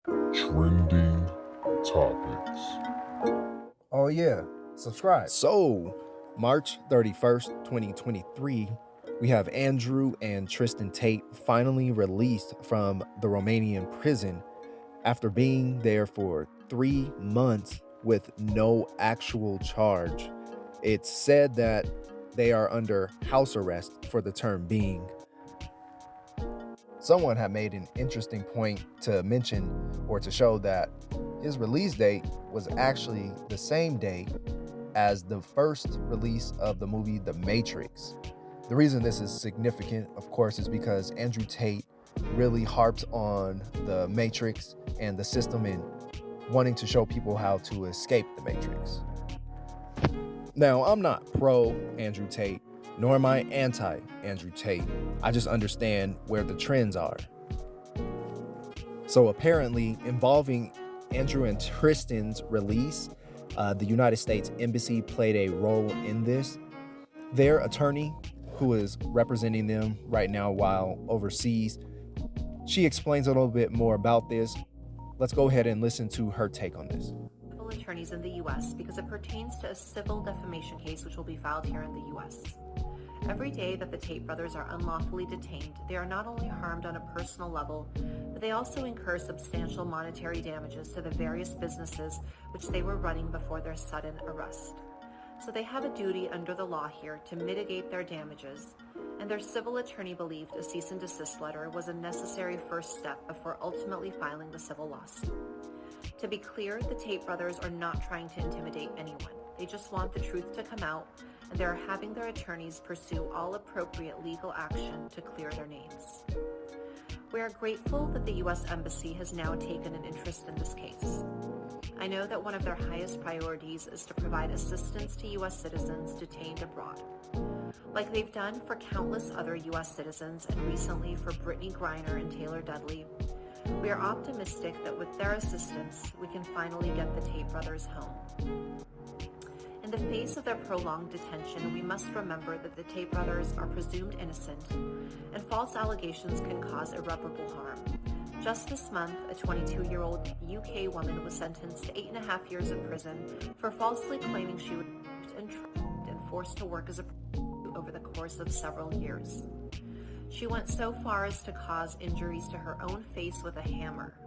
Trending topics. Oh yeah, subscribe. So, March 31st, 2023, we have Andrew and Tristan Tate finally released from the Romanian prison after being there for 3 months with no actual charge. It's said that they are under house arrest for the term being. Someone had made an interesting point to mention or to show that his release date was actually the same day as the first release of the movie The Matrix. The reason this is significant, of course, is because Andrew Tate really harps on the Matrix and the system and wanting to show people how to escape the Matrix. Now, I'm not pro Andrew Tate, nor am I anti Andrew Tate. I just understand where the trends are. So apparently, involving Andrew and Tristan's release, the United States Embassy played a role in this. Their attorney, who is representing them right now while overseas, she explains a little bit more about this. Let's go ahead and listen to her take on this. Civil attorneys in the U.S. because it pertains to a civil defamation case which will be filed here in the U.S. Every day that the Tate brothers are unlawfully detained, they are not only harmed on a personal level, but they also incur substantial monetary damages to the various businesses which they were running before their sudden arrest. So they have a duty under the law here to mitigate their damages, and their civil attorney believed a cease and desist letter was a necessary first step before ultimately filing the civil lawsuit. To be clear, the Tate brothers are not trying to intimidate anyone. They just want the truth to come out, and they are having their attorneys pursue all appropriate legal action to clear their names. We are grateful that the U.S. Embassy has now taken an interest in this case. I know that one of their highest priorities is to provide assistance to U.S. citizens detained abroad, like they've done for countless other U.S. citizens and recently for Brittany Griner and Taylor Dudley. We are optimistic that with their assistance, we can finally get the Tate brothers home. In the face of their prolonged detention, we must remember that the Tate brothers are presumed innocent, and false allegations can cause irreparable harm. Just this month, a 22-year-old UK woman was sentenced to 8.5 years in prison for falsely claiming she was raped and trapped and forced to work as a prostitute over the course of several years. She went so far as to cause injuries to her own face with a hammer.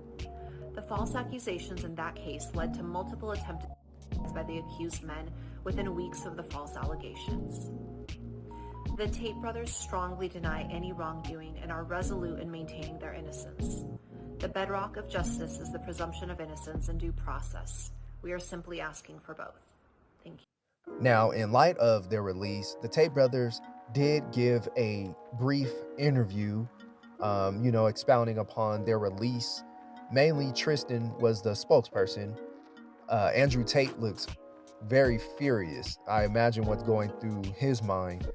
The false accusations in that case led to multiple attempted suicides by the accused men within weeks of the false allegations. The Tate brothers strongly deny any wrongdoing and are resolute in maintaining their innocence. The bedrock of justice is the presumption of innocence and due process. We are simply asking for both. Thank you. Now, in light of their release, the Tate brothers did give a brief interview, expounding upon their release. Mainly, Tristan was the spokesperson. Andrew Tate looks very furious. I imagine what's going through his mind,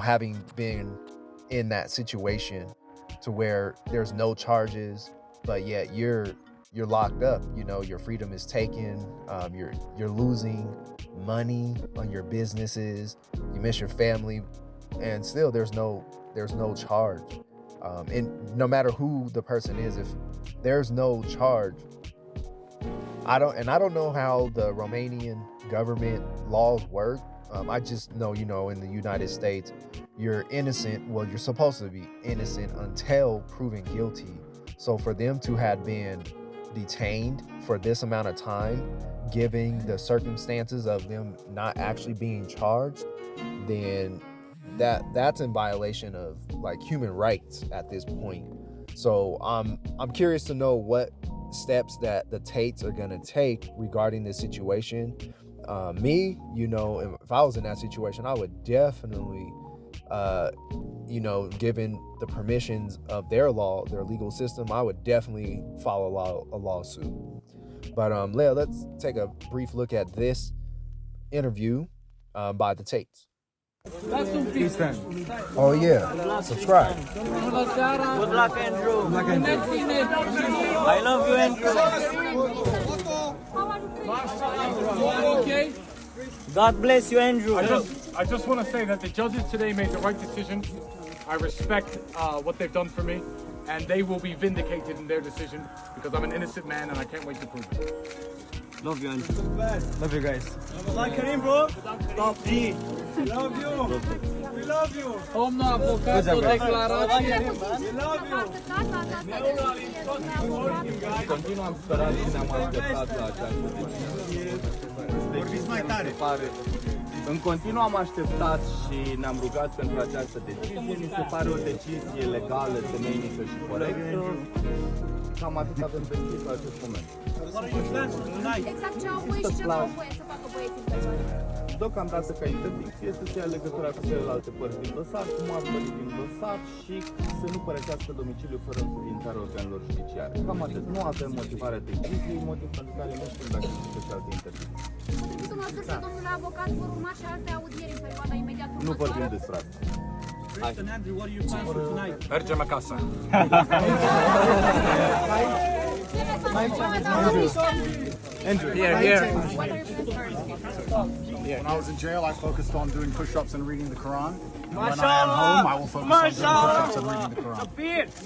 having been in that situation to where there's no charges, but yet you're locked up. Your freedom is taken. You're losing money on your businesses. You miss your family, and still there's no charge. And no matter who the person is, if there's no charge, I don't know how the Romanian government laws work. I just know, in the United States, you're innocent. Well, you're supposed to be innocent until proven guilty. So for them to have been detained for this amount of time, given the circumstances of them not actually being charged, then that's in violation of human rights at this point. So I'm curious to know what steps that the Tates are gonna take regarding this situation. Me, if I was in that situation, I would definitely, given the permissions of their law, their legal system, I would definitely file a lawsuit. But Leah, let's take a brief look at this interview by the Tates. Oh yeah, subscribe. Good luck, Andrew. I love you, Andrew. Okay. God bless you, Andrew. I just want to say that the judges today made the right decision. I respect what they've done for me, and they will be vindicated in their decision because I'm an innocent man and I can't wait to prove it. Love you, Andrew. Love you guys. Like Karim, bro. Top G. Love you. We love you. Domnul avocat, o declarație. We love you. Continuăm sperat și ne-am așteptat la această decizie. Vorbiți mai tare. În continuu am așteptat și ne-am rugat pentru această decizie. Mi se pare o decizie legală, temeinică și corectă. Cam atât avem de zis la acest moment. Exact ce au voie și ce nu au voie să facă băieții în Deocamdată ca interdicție este să ia legătura cu celelalte părți din dosar, cu martorii din dosar și să nu părăsească domiciliul fără înființarea organelor judiciare. Cam atât. Nu avem motivarea deciziei, motiv pentru care nu știm dacă există și alte interdicții. Dumneavoastră, domnule avocat, vor urma și alte audieri în perioada imediat următoare. Nu vorbim despre asta. Tristan, Andrew, what are your plans for tonight? Mergem acasă. Andrew. Here. When I was in jail, I focused on doing push-ups and reading the Quran. And when I am home, I will focus on doing push-ups and reading the Quran.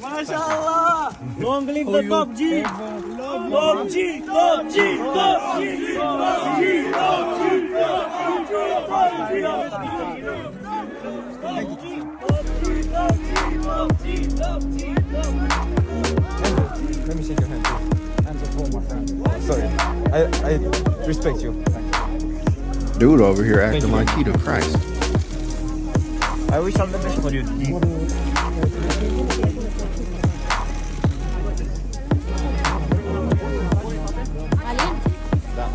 MashaAllah. Long live the Top G. Top G. Top G. Top G. Top G. Top G. Let me shake your hand. Hands up, hold my friend. Sorry, I respect you. Dude over here acting like he the Christ. I wish all the best for you. Alin? Da.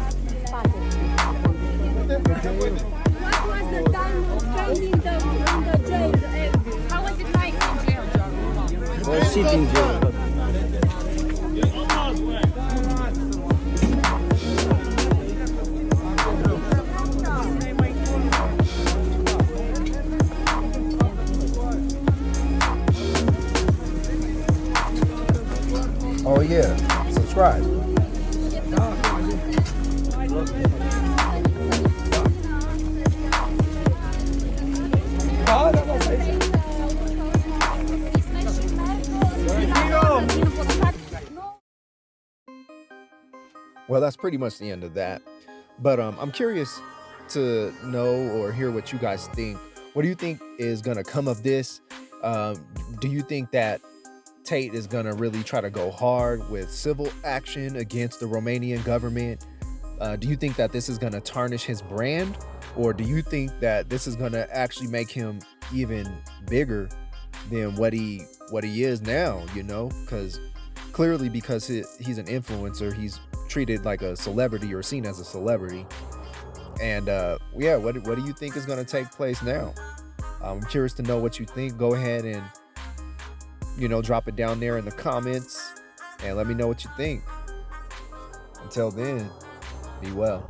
What was the time of spending in the jail? How was it like in jail? Well, shit in jail. Oh yeah, subscribe. Well, that's pretty much the end of that. But I'm curious to know or hear what you guys think. What do you think is gonna come of this? Do you think that Tate is gonna really try to go hard with civil action against the Romanian government? Do you think that this is gonna tarnish his brand, or do you think that this is gonna actually make him even bigger than what he is now? You know, because clearly, because he's an influencer, he's treated like a celebrity or seen as a celebrity. And yeah, what do you think is gonna take place now? I'm curious to know what you think. Go ahead and, you know, drop it down there in the comments and let me know what you think. Until then, be well.